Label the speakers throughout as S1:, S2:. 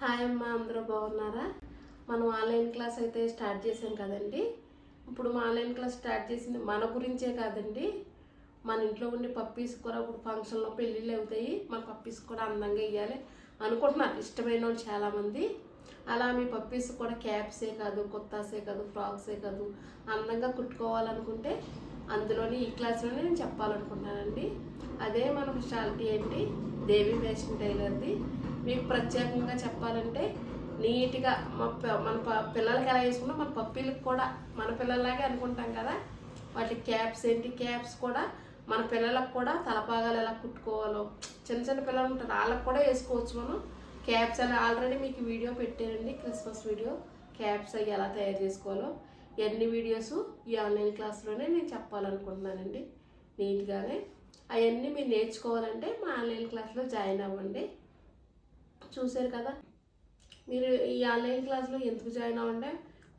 S1: Hi అమ్మ, అందరూ బాగున్నారా? మనం ఆన్లైన్ క్లాస్ అయితే స్టార్ట్ చేసాం కదండి. ఇప్పుడు మా ఆన్లైన్ క్లాస్ స్టార్ట్ చేసింది మన గురించే కాదండి, మన ఇంట్లో ఉండే పప్పీస్ కూడా ఇప్పుడు ఫంక్షన్లో పెళ్ళిళ్ళు అవుతాయి, మన పప్పీస్ కూడా అందంగా వేయాలి అనుకుంటున్నారు ఇష్టమైన వాళ్ళు చాలామంది. అలా మీ పప్పీస్ కూడా క్యాప్సే కాదు, కుర్తాసే కాదు, ఫ్రాక్సే కాదు, అందంగా కుట్టుకోవాలనుకుంటే అందులోని ఈ క్లాస్లోనే నేను చెప్పాలనుకుంటున్నానండి. అదే మన స్పెషాలిటీ ఏంటి, దేవి ఫ్యాషన్ టైలర్ది. మీకు ప్రత్యేకంగా చెప్పాలంటే నీట్గా మన పిల్లలకి ఎలా వేసుకున్నా మన పప్పీలకు కూడా మన పిల్లల్లాగే అనుకుంటాం కదా, వాటికి క్యాప్స్ ఏంటి, క్యాప్స్ కూడా మన పిల్లలకు కూడా తలపాగాలు ఎలా కుట్టుకోవాలో, చిన్న చిన్న పిల్లలు ఉంటారు వాళ్ళకి కూడా వేసుకోవచ్చు మనం క్యాప్స్ అని. ఆల్రెడీ మీకు వీడియో పెట్టానండి, క్రిస్మస్ వీడియో, క్యాప్స్ అవి ఎలా తయారు చేసుకోవాలో. ఎన్ని వీడియోస్ ఈ ఆన్లైన్ క్లాస్లోనే నేను చెప్పాలనుకుంటున్నానండి నీట్గానే. అవన్నీ మీరు నేర్చుకోవాలంటే మా ఆన్లైన్ క్లాస్లో జాయిన్ అవ్వండి. చూశారు కదా, మీరు ఈ ఆన్లైన్ క్లాస్లో ఎందుకు జాయిన్ అవ్వండి,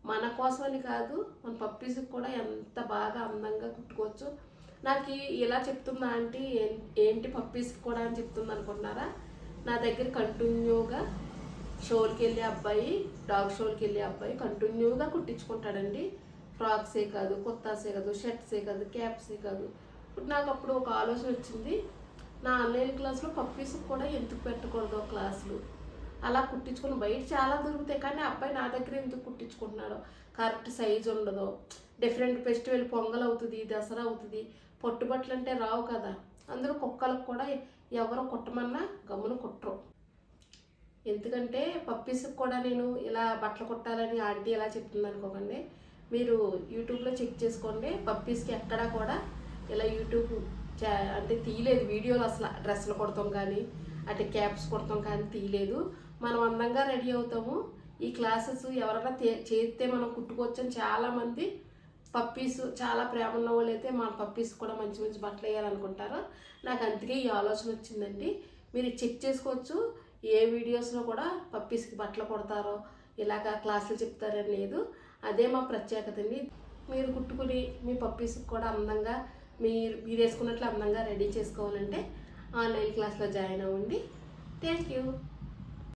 S1: మన కోసమని కాదు, మన పప్పీస్కి కూడా ఎంత బాగా అందంగా కుట్టుకోవచ్చు. నాకు ఇలా చెప్తుందా ఆంటీ, ఏంటి పప్పీస్కి కూడా అని చెప్తుంది అనుకుంటున్నారా? నా దగ్గర కంటిన్యూగా షోల్కి వెళ్ళే అబ్బాయి, డాగ్ షోల్కి వెళ్ళే అబ్బాయి కంటిన్యూగా కుట్టించుకుంటాడండి. ఫ్రాక్సే కాదు, కుర్తాసే కాదు, షర్ట్సే కాదు, క్యాప్సే కాదు. ఇప్పుడు నాకు అప్పుడు ఒక ఆలోచన వచ్చింది, నా ఆన్లైన్ క్లాస్లో పప్పీస్కి కూడా ఎందుకు పెట్టకూడదు క్లాసులు. అలా కుట్టించుకుని బయట చాలా దొరుకుతాయి, కానీ అబ్బాయి నా దగ్గర ఎందుకు కుట్టించుకుంటున్నాడో, కరెక్ట్ సైజు ఉండదు, డిఫరెంట్ ఫెస్టివల్, పొంగల్ అవుతుంది, దసరా అవుతుంది, పట్టుబట్టలు అంటే రావు కదా. అందులో కుక్కలకు కూడా ఎవరో కుట్టమన్నా గమ్మున కుట్టరు. ఎందుకంటే పప్పీస్కి కూడా నేను ఇలా బట్టలు కుట్టాలని ఆంటీ ఎలా చెప్తుంది అనుకోకండి, మీరు యూట్యూబ్లో చెక్ చేసుకోండి. పప్పీస్కి ఎక్కడా కూడా ఇలా యూట్యూబ్ అంటే తీయలేదు వీడియోలు, అసలు డ్రెస్సులు కుడతాం కానీ అంటే క్యాప్స్ కుడతాం కానీ తీయలేదు. మనం అందంగా రెడీ అవుతాము. ఈ క్లాసెస్ ఎవరైనా చేస్తే మనం కుట్టుకోవచ్చు అని చాలామంది పప్పీస్ చాలా ప్రేమ ఉన్న వాళ్ళు అయితే మన పప్పీస్ కూడా మంచి మంచి బట్టలు వేయాలనుకుంటారు. నాకు అందుకే ఈ ఆలోచన వచ్చిందండి. మీరు చెక్ చేసుకోవచ్చు, ఏ వీడియోస్లో కూడా పప్పీస్కి బట్టలు కుడతారో ఇలాగ క్లాసులు చెప్తారని లేదు. అదే మా ప్రత్యేకత అండి. మీరు కుట్టుకుని మీ పప్పీస్కి కూడా అందంగా మీరు వేసుకున్నట్లు అందంగా రెడీ చేసుకోవాలంటే ఆన్లైన్ క్లాస్లో జాయిన్ అవ్వండి. Thank you.